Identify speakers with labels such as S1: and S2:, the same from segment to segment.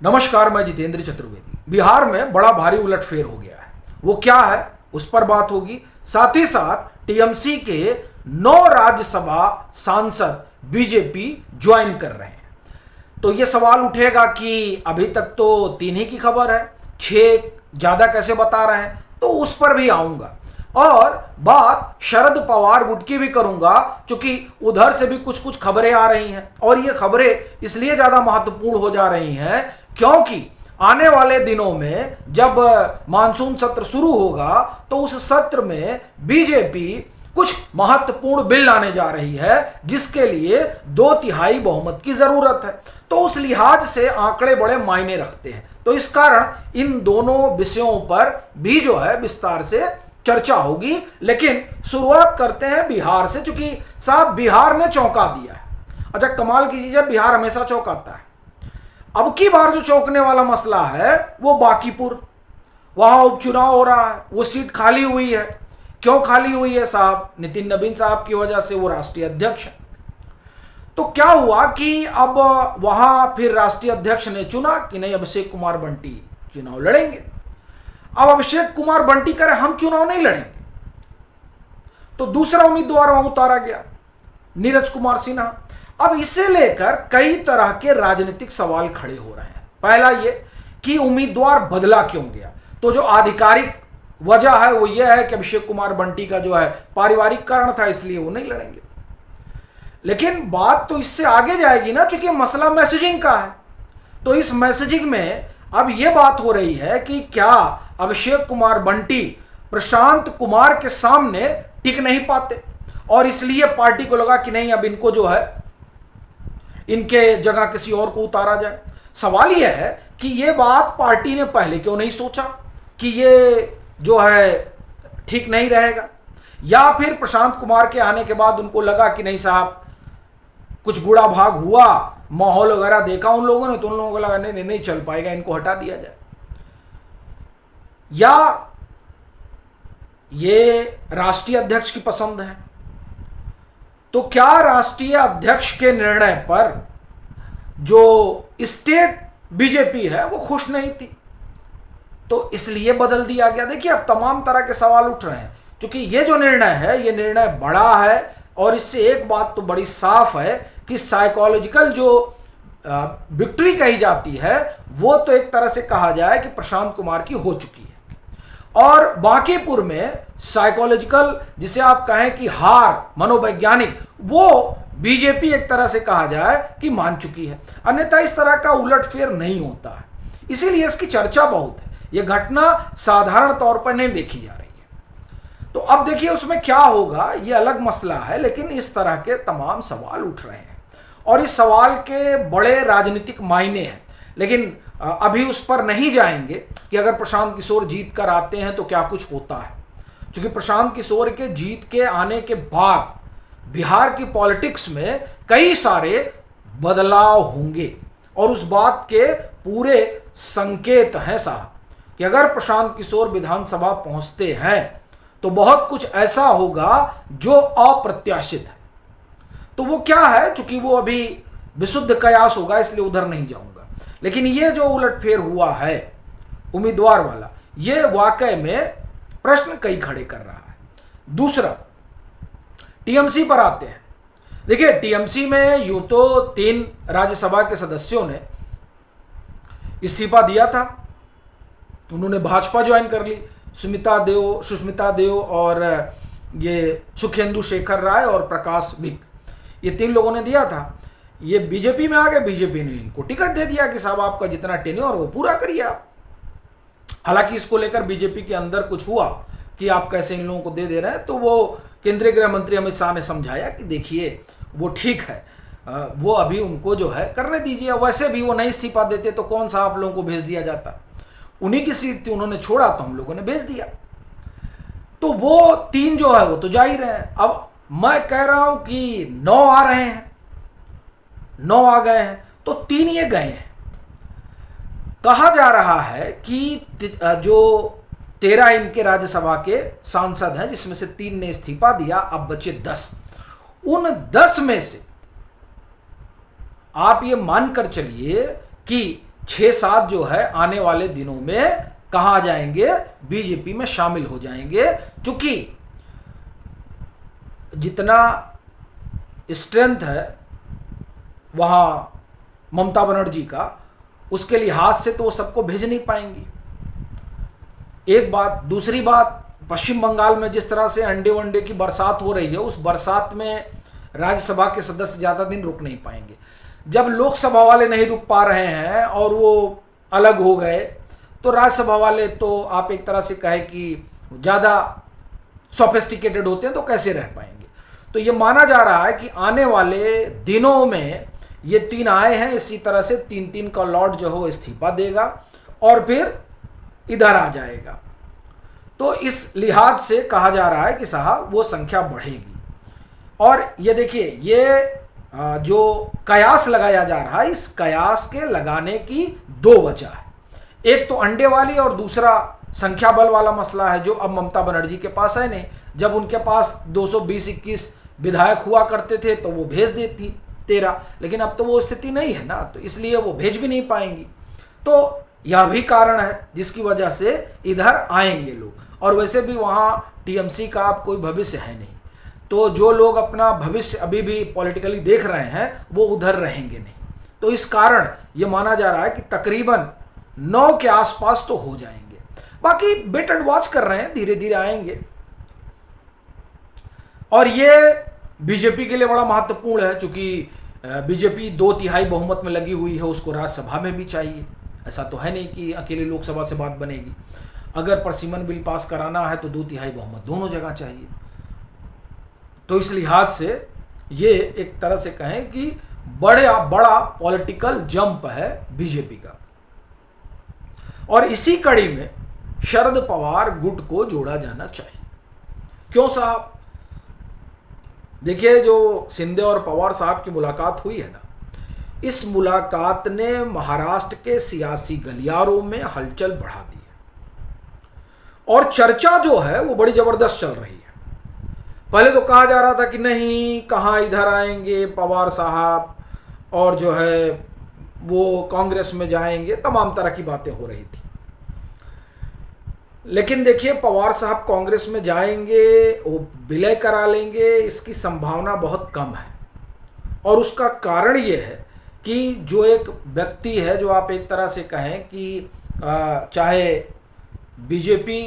S1: नमस्कार, मैं जितेंद्र चतुर्वेदी। बिहार में बड़ा भारी उलटफेर हो गया है। वो क्या है उस पर बात होगी। साथ ही साथ टीएमसी के 9 राज्यसभा सांसद बीजेपी ज्वाइन कर रहे हैं। तो ये सवाल उठेगा कि अभी तक तो 3 ही की खबर है, 6 ज्यादा कैसे बता रहे हैं, तो उस पर भी आऊंगा। और बात शरद पवार गुट की भी करूंगा, क्योंकि उधर से भी कुछ खबरें आ रही हैं। और ये खबरें इसलिए ज्यादा महत्वपूर्ण हो जा रही हैं क्योंकि आने वाले दिनों में जब मानसून सत्र शुरू होगा तो उस सत्र में बीजेपी कुछ महत्वपूर्ण बिल लाने जा रही है, जिसके लिए 2/3 बहुमत की जरूरत है। तो उस लिहाज से आंकड़े बड़े मायने रखते हैं। तो इस कारण इन दोनों विषयों पर भी जो है विस्तार से चर्चा होगी। लेकिन शुरुआत करते हैं बिहार से, क्योंकि साहब बिहार ने चौंका दिया है। अच्छा, कमाल की चीज है, बिहार हमेशा चौंकाता है। अब की बार जो चौंकने वाला मसला है वो बांकीपुर, वहां उपचुनाव हो रहा है, वो सीट खाली हुई है। क्यों खाली हुई है साहब? नितिन नवीन साहब की वजह से, वो राष्ट्रीय अध्यक्ष है। तो क्या हुआ कि अब वहां फिर राष्ट्रीय अध्यक्ष ने चुना कि नहीं, अभिषेक कुमार बंटी चुनाव लड़ेंगे। अब अभिषेक कुमार बंटी करें हम चुनाव नहीं लड़ेंगे, तो दूसरा उम्मीदवार वहां उतारा गया, नीरज कुमार सिन्हा। अब इसे लेकर कई तरह के राजनीतिक सवाल खड़े हो रहे हैं। पहला ये कि उम्मीदवार बदला क्यों गया। तो जो आधिकारिक वजह है वो ये है कि अभिषेक कुमार बंटी का जो है पारिवारिक कारण था, इसलिए वो नहीं लड़ेंगे। लेकिन बात तो इससे आगे जाएगी ना, क्योंकि मसला मैसेजिंग का है। तो इस मैसेजिंग में अब यह बात हो रही है कि क्या अभिषेक कुमार बंटी प्रशांत कुमार के सामने टिक नहीं पाते, और इसलिए पार्टी को लगा कि नहीं, अब इनको जो है इनके जगह किसी और को उतारा जाए। सवाल यह है कि यह बात पार्टी ने पहले क्यों नहीं सोचा कि ये जो है ठीक नहीं रहेगा, या फिर प्रशांत कुमार के आने के बाद उनको लगा कि नहीं साहब कुछ गुड़ा भाग हुआ, माहौल वगैरह देखा उन लोगों ने, तो उन लोगों को लगा नहीं नहीं चल पाएगा, इनको हटा दिया जाए। या ये राष्ट्रीय अध्यक्ष की पसंद है। तो क्या राष्ट्रीय अध्यक्ष के निर्णय पर जो स्टेट बीजेपी है वो खुश नहीं थी, तो इसलिए बदल दिया गया। देखिए, अब तमाम तरह के सवाल उठ रहे हैं, क्योंकि ये जो निर्णय है ये निर्णय बड़ा है। और इससे एक बात तो बड़ी साफ है कि साइकोलॉजिकल जो विक्ट्री कही जाती है वो तो एक तरह से कहा जाए कि प्रशांत कुमार की हो चुकी है। और बांकीपुर में साइकोलॉजिकल, जिसे आप कहें कि हार मनोवैज्ञानिक, वो बीजेपी एक तरह से कहा जाए कि मान चुकी है। अन्यथा इस तरह का उलटफेर नहीं होता है, इसीलिए इसकी चर्चा बहुत है। यह घटना साधारण तौर पर नहीं देखी जा रही है। तो अब देखिए उसमें क्या होगा, यह अलग मसला है। लेकिन इस तरह के तमाम सवाल उठ रहे हैं और इस सवाल के बड़े राजनीतिक मायने हैं। लेकिन अभी उस पर नहीं जाएंगे कि अगर प्रशांत किशोर जीत कर आते हैं तो क्या कुछ होता है, क्योंकि प्रशांत किशोर के जीत के आने के बाद बिहार की पॉलिटिक्स में कई सारे बदलाव होंगे। और उस बात के पूरे संकेत हैं साहब कि अगर प्रशांत किशोर विधानसभा पहुंचते हैं तो बहुत कुछ ऐसा होगा जो अप्रत्याशित है। तो वो क्या है, चूंकि वो अभी विशुद्ध कयास होगा, इसलिए उधर नहीं जाऊंगा। लेकिन ये जो उलटफेर हुआ है उम्मीदवार वाला, ये वाकई में प्रश्न कई खड़े कर रहा है। दूसरा, टीएमसी पर आते हैं। देखिए, टीएमसी में यूं तो 3 राज्यसभा के सदस्यों ने इस्तीफा दिया था, उन्होंने भाजपा ज्वाइन कर ली। सुष्मिता देव और ये सुखेंदु शेखर राय और प्रकाश विक, ये 3 लोगों ने दिया था। ये बीजेपी में आ गए, बीजेपी ने इनको टिकट दे दिया कि साहब आपका जितना टेन्योर वो पूरा करिए आप। हालांकि इसको लेकर बीजेपी के अंदर कुछ हुआ कि आप कैसे इन लोगों को दे रहे हैं, तो वो केंद्रीय गृह मंत्री अमित शाह ने समझाया कि देखिए वो ठीक है, वो अभी उनको जो है करने दीजिए। वैसे भी वो नहीं इस्तीफा देते तो कौन सा आप लोगों को भेज दिया जाता, उन्हीं की सीट थी, उन्होंने छोड़ा तो हम लोगों ने भेज दिया। तो वो 3 जो है वो तो जा ही रहे हैं। अब मैं कह रहा हूं कि 9 आ रहे हैं, 9 आ गए हैं, तो 3 ये गए हैं। कहा जा रहा है कि जो 13 इनके राज्यसभा के सांसद हैं, जिसमें से 3 ने इस्तीफा दिया, अब बचे 10। उन 10 में से आप ये मानकर चलिए कि 6-7 जो है आने वाले दिनों में कहाँ जाएंगे, बीजेपी में शामिल हो जाएंगे। क्योंकि जितना स्ट्रेंथ है वहाँ ममता बनर्जी का, उसके लिहाज से तो वो सबको भेज नहीं पाएंगी, एक बात। दूसरी बात, पश्चिम बंगाल में जिस तरह से अंडे वंडे की बरसात हो रही है, उस बरसात में राज्यसभा के सदस्य ज़्यादा दिन रुक नहीं पाएंगे। जब लोकसभा वाले नहीं रुक पा रहे हैं और वो अलग हो गए, तो राज्यसभा वाले तो आप एक तरह से कहे कि ज़्यादा सोफिस्टिकेटेड होते हैं, तो कैसे रह पाएंगे। तो ये माना जा रहा है कि आने वाले दिनों में ये 3 आए हैं, इसी तरह से 3-3 का लॉट जो हो इस्तीफा देगा और फिर इधर आ जाएगा। तो इस लिहाज से कहा जा रहा है कि साहब वो संख्या बढ़ेगी। और ये देखिए, ये जो कयास लगाया जा रहा है, इस कयास के लगाने की 2 वजह है। एक तो अंडे वाली और दूसरा संख्या बल वाला मसला है, जो अब ममता बनर्जी के पास है नहीं। जब उनके पास 220-21 विधायक हुआ करते थे तो वो भेज देती 13, लेकिन अब तो वो स्थिति नहीं है ना, तो इसलिए वो भेज भी नहीं पाएंगी। तो यह भी कारण है जिसकी वजह से इधर आएंगे लोग। और वैसे भी वहाँ टीएमसी का अब कोई भविष्य है नहीं, तो जो लोग अपना भविष्य अभी भी पॉलिटिकली देख रहे हैं वो उधर रहेंगे नहीं। तो इस कारण ये माना जा रहा है कि तकरीबन 9 के आसपास तो हो जाएंगे। बाकी वेट एंड वॉच कर रहे हैं, धीरे धीरे आएंगे। और ये बीजेपी के लिए बड़ा महत्वपूर्ण है, क्योंकि बीजेपी 2/3 बहुमत में लगी हुई है, उसको राज्यसभा में भी चाहिए। ऐसा तो है नहीं कि अकेले लोकसभा से बात बनेगी। अगर प्रसीमन बिल पास कराना है तो 2/3 बहुमत दोनों जगह चाहिए। तो इस लिहाज से ये एक तरह से कहें कि बड़ा पॉलिटिकल जंप है बीजेपी का। और इसी कड़ी में शरद पवार गुट को जोड़ा जाना चाहिए। क्यों साहब? देखिए, जो शिंदे और पवार साहब की मुलाकात हुई है ना, इस मुलाकात ने महाराष्ट्र के सियासी गलियारों में हलचल बढ़ा दी है। और चर्चा जो है वो बड़ी जबरदस्त चल रही है। पहले तो कहा जा रहा था कि नहीं, कहाँ इधर आएंगे पवार साहब, और जो है वो कांग्रेस में जाएंगे, तमाम तरह की बातें हो रही थी। लेकिन देखिए, पवार साहब कांग्रेस में जाएंगे, वो विलय करा लेंगे, इसकी संभावना बहुत कम है। और उसका कारण ये है कि जो एक व्यक्ति है, जो आप एक तरह से कहें कि चाहे बीजेपी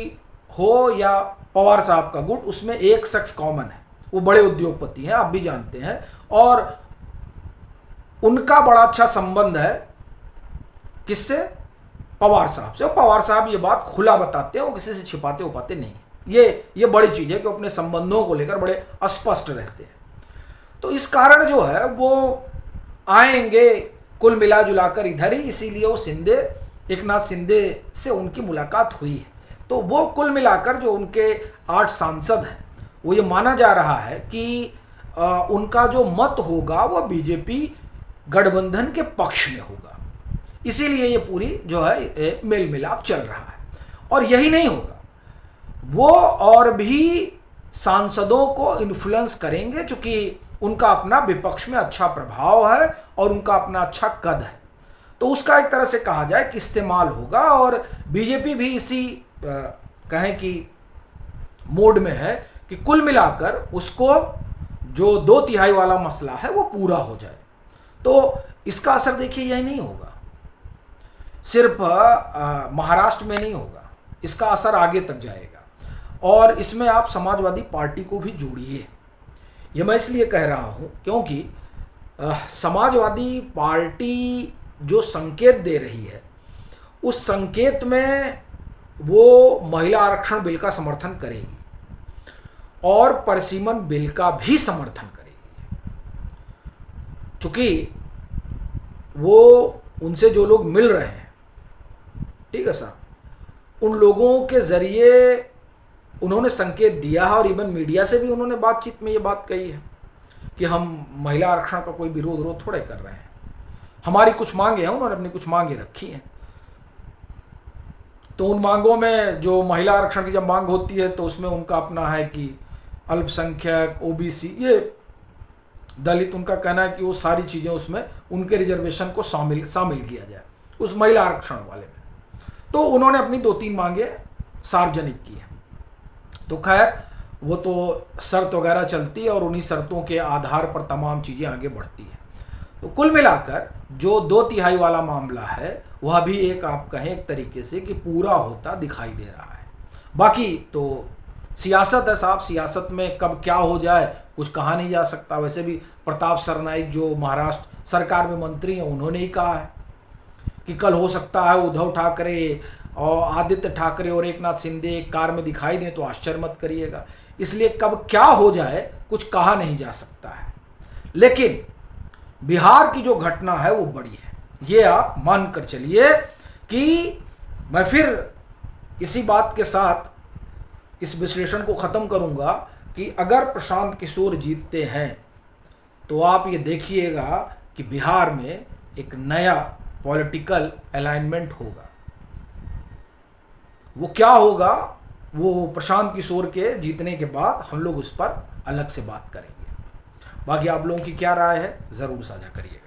S1: हो या पवार साहब का गुट, उसमें एक शख्स कॉमन है, वो बड़े उद्योगपति हैं, आप भी जानते हैं। और उनका बड़ा अच्छा संबंध है किससे? पवार साहब से। और पवार साहब ये बात खुला बताते हैं, वो किसी से छिपाते उपाते नहीं। ये बड़ी चीज़ है कि अपने संबंधों को लेकर बड़े स्पष्ट रहते हैं। तो इस कारण जो है वो आएंगे कुल मिला जुलाकर इधर ही, इसीलिए वो एकनाथ शिंदे से उनकी मुलाकात हुई है। तो वो कुल मिलाकर जो उनके 8 सांसद हैं, वो ये माना जा रहा है कि उनका जो मत होगा वो बीजेपी गठबंधन के पक्ष में होगा। इसीलिए ये पूरी जो है मेल मिलाप चल रहा है। और यही नहीं होगा, वो और भी सांसदों को इन्फ्लुएंस करेंगे, क्योंकि उनका अपना विपक्ष में अच्छा प्रभाव है और उनका अपना अच्छा कद है। तो उसका एक तरह से कहा जाए कि इस्तेमाल होगा। और बीजेपी भी इसी कहें कि मोड में है कि कुल मिलाकर उसको जो 2/3 वाला मसला है वो पूरा हो जाए। तो इसका असर देखिए यही नहीं होगा, सिर्फ महाराष्ट्र में नहीं होगा, इसका असर आगे तक जाएगा। और इसमें आप समाजवादी पार्टी को भी जोड़िए। ये मैं इसलिए कह रहा हूँ क्योंकि समाजवादी पार्टी जो संकेत दे रही है, उस संकेत में वो महिला आरक्षण बिल का समर्थन करेगी और परसीमन बिल का भी समर्थन करेगी। चूंकि वो उनसे जो लोग मिल रहे हैं, ठीक है साहब, उन लोगों के जरिए उन्होंने संकेत दिया है। और इवन मीडिया से भी उन्होंने बातचीत में ये बात कही है कि हम महिला आरक्षण का कोई विरोध थोड़े कर रहे हैं, हमारी कुछ मांगे हैं, उन्होंने अपनी कुछ मांगे रखी हैं। तो उन मांगों में जो महिला आरक्षण की जब मांग होती है तो उसमें उनका अपना है कि अल्पसंख्यक, ओबीसी, ये दलित, उनका कहना है कि वो सारी चीज़ें उसमें उनके रिजर्वेशन को शामिल किया जाए। उस महिला आरक्षण वाले में। तो उन्होंने अपनी 2-3 मांगे सार्वजनिक की है। तो खैर वो तो शर्त वगैरह चलती है और उन्हीं शर्तों के आधार पर तमाम चीज़ें आगे बढ़ती हैं। तो कुल मिलाकर जो 2/3 वाला मामला है वह भी एक आप कहें एक तरीके से कि पूरा होता दिखाई दे रहा है। बाकी तो सियासत है साहब, सियासत में कब क्या हो जाए कुछ कहा नहीं जा सकता। वैसे भी प्रताप सरनाइक जो महाराष्ट्र सरकार में मंत्री हैं उन्होंने ही कहा है कि कल हो सकता है उद्धव ठाकरे और आदित्य ठाकरे और एकनाथ शिंदे एक कार में दिखाई दें तो आश्चर्य मत करिएगा। इसलिए कब क्या हो जाए कुछ कहा नहीं जा सकता है। लेकिन बिहार की जो घटना है वो बड़ी है, ये आप मान कर चलिए कि मैं फिर इसी बात के साथ इस विश्लेषण को ख़त्म करूंगा कि अगर प्रशांत किशोर जीतते हैं तो आप ये देखिएगा कि बिहार में एक नया पॉलिटिकल अलाइनमेंट होगा। वो क्या होगा वो प्रशांत किशोर के जीतने के बाद हम लोग उस पर अलग से बात करेंगे। बाकी आप लोगों की क्या राय है ज़रूर साझा करिए।